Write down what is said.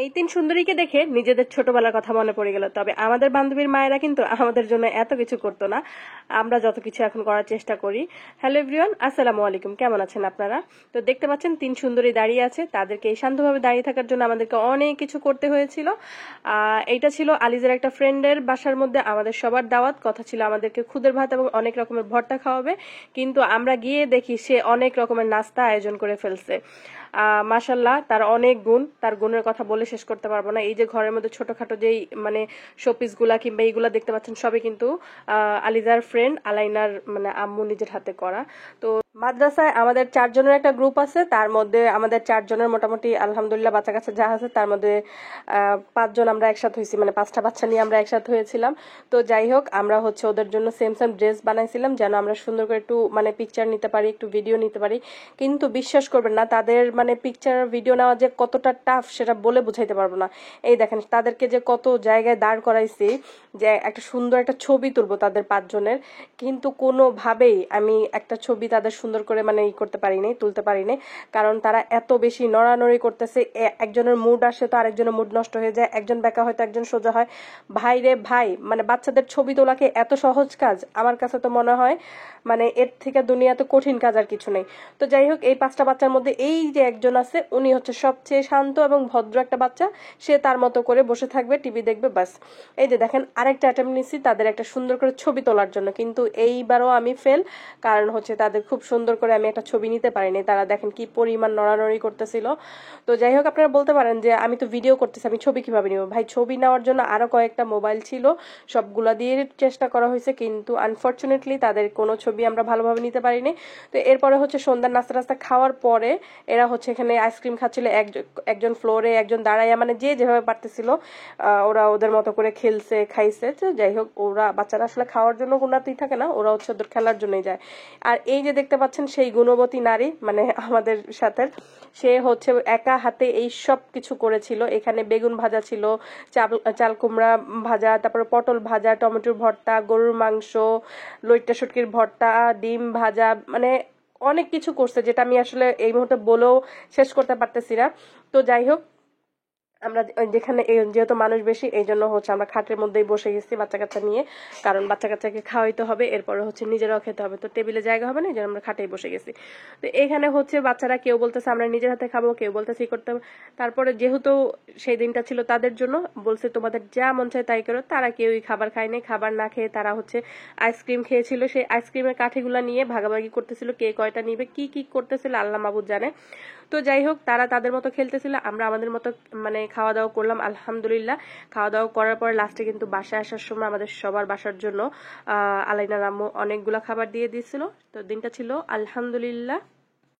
এই তিন সুন্দরীকে দেখে নিজেদের ছোটবেলার কথা মনে পড়ে গেল। তবে আমাদের বান্ধবীর মায়েরা কিন্তু আমাদের জন্য এত কিছু করতো না, আমরা যত কিছু এখন করার চেষ্টা করি। হ্যালো এভরিওয়ান, আসসালামু আলাইকুম, কেমন আছেন আপনারা? তো দেখতে পাচ্ছেন তিন সুন্দরী দাঁড়িয়ে আছে, তাদেরকে এই শান্তভাবে দাঁড়িয়ে থাকার জন্য আমাদেরকে অনেক কিছু করতে হয়েছিল। এইটা ছিল আলিজের একটা ফ্রেন্ডের বাসার মধ্যে আমাদের সবার দাওয়াত, কথা ছিল আমাদেরকে খুদের ভাত এবং অনেক রকমের ভর্তা খাওয়াবে, কিন্তু আমরা গিয়ে দেখি সে অনেক রকমের নাস্তা আয়োজন করে ফেলছে। মাশাল্লাহ, তার অনেক গুণ, তার গুণের কথা বলে শেষ করতে পারবো না। এই যে ঘরের মধ্যে ছোটখাটো যেই মানে শোপিস গুলা কিংবা এইগুলা দেখতে পাচ্ছেন, সবই কিন্তু আলিজার ফ্রেন্ড আলাইনার মানে আম্মু নিজের হাতে করা। তো মাদ্রাসায় আমাদের 4 জনের একটা গ্রুপ আছে, তার মধ্যে আমাদের 4 জনের মোটামুটি আলহামদুলিল্লাহ বাচ্চা কাচ্চা যা আছে তার মধ্যে 5 জন আমরা একসাথে হয়েছি, মানে 5টা বাচ্চা নিয়ে আমরা একসাথে হয়েছিলাম। তো যাই হোক, আমরা হচ্ছে ওদের জন্য সেম সেম ড্রেস বানাইছিলাম যেন আমরা সুন্দর করে একটু মানে পিকচার নিতে পারি, একটু ভিডিও নিতে পারি। কিন্তু বিশ্বাস করবেন না, তাদের মানে পিকচার ভিডিও নেওয়া যে কতটা টাফ সেটা বলে বুঝাইতে পারবো না। এই দেখেন তাদেরকে যে কত জায়গায় দাঁড় করাইছি যে একটা সুন্দর একটা ছবি তুলবো তাদের 5 জনের, কিন্তু কোনোভাবেই আমি একটা ছবি তাদের সুন্দর করে মানে করতে পারিনি, তুলতে পারিনি। কারণ তারা এত বেশি নড়ানড়ি করতেছে, একজনের মুড আসে তো আরেকজনের মুড নষ্ট হয়ে যায়, একজন বেঁকা হয়তো একজন সোজা হয়। ভাই রে ভাই, মানে বাচ্চাদের ছবি তোলাকে এত সহজ কাজ? আমার কাছে তো মনে হয় মানে এর থেকে দুনিয়াতে কঠিন কাজ আর কিছু নেই। তো যাই হোক, এই 5টা বাচ্চার মধ্যে এই যে একজন আছে, উনি হচ্ছে সবচেয়ে শান্ত এবং ভদ্র একটা বাচ্চা। সে তার মতো করে বসে থাকবে, টিভি দেখবে, বাস। এই যে দেখেন আরেকটা অ্যাটেম্প নিচ্ছি তাদের একটা সুন্দর করে ছবি তোলার জন্য, কিন্তু এইবারও আমি ফেল। কারণ হচ্ছে তাদের খুব সুন্দর করে আমি একটা ছবি নিতে পারিনি। তারা দেখেন কি পরিমাণ নড়ানড়ি করতেছিল। তো যাই হোক, আপনারা বলতে পারেন যে আমি তো ভিডিও করতেছি, আমি ছবি কিভাবে নিব? ভাই, ছবি নেওয়ার জন্য আরো কয়েকটা মোবাইল ছিল, সবগুলা দিয়ে চেষ্টা করা হয়েছে, কিন্তু আনফরচুনেটলি তাদের কোনো ছবি আমরা ভালোভাবে নিতে পারিনি। তো এরপরে হচ্ছে সন্ধ্যার নাস্তা টাস্তা খাওয়ার পরে এরা হচ্ছে এখানে আইসক্রিম খাচ্ছিল, একজন ফ্লোরে, একজন দাঁড়াইয়া, মানে যে যেভাবে পারতেছিল ওরা ওদের মতো করে খেলছে খাইছে। তো যাই হোক, ওরা বাচ্চারা আসলে খাওয়ার জন্য কোনাতেই থাকে না, ওরা হচ্ছে ওদের খেলার জন্যই যায়। আর এই যে দেখতে পাচ্ছেন সেই গুণবতী নারী মানে আমাদের সাথে, সে হচ্ছে একা হাতে এই সব কিছু করেছিল। এখানে বেগুন ভাজা ছিল, চাল কুমড়া ভাজা, তারপরে পটল ভাজা, টমেটোর ভর্তা, গরুর মাংস, লইট্টা শুটকির ভর্তা, ডিম ভাজা, মানে অনেক কিছু করছে যেটা আমি আসলে এই মুহূর্তে বলেও শেষ করতে পারতেছি না। তো যাই হোক, আমরা যেখানে যেহেতু মানুষ বেশি, এই জন্য হচ্ছে আমরা খাটের মধ্যেই বসে গেছি বাচ্চা কাচ্চা নিয়ে, কারণ বাচ্চা কাচ্চাকে খাওয়াইতে হবে, এরপরে হচ্ছে নিজেরাও খেতে হবে, তো টেবিলে জায়গা হবে না, এই জন্য আমরা খাটেই বসে গেছি। তো এখানে হচ্ছে বাচ্চারা কেউ বলতেছে আমরা নিজের হাতে খাবো, কেউ বলতেছে করতে হবে। তারপরে যেহেতু সেই দিনটা ছিল তাদের জন্য, বলছে তোমাদের যা মন চায় তাই করো। তারা কেউই খাবার খায়নি, খাবার না খেয়ে তারা হচ্ছে আইসক্রিম খেয়েছিল। সেই আইসক্রিমের কাঠিগুলা নিয়ে ভাগাভাগি করতেছিল, কে কয়টা নিবে, কি কি করতেছিল আল্লাহ মাবুদ জানে। তো যাই হোক, তারা তাদের মতো খেলতেছিল, আমরা আমাদের মতো মানে খাওয়া দাওয়া করলাম আলহামদুলিল্লাহ। খাওয়া দাওয়া করার পর লাস্টে কিন্তু বাসায় আসার সময় আমাদের সবার বাসার জন্য আলাইনার আম্মু অনেকগুলা খাবার দিয়ে দিয়েছিল। তো দিনটা ছিল আলহামদুলিল্লাহ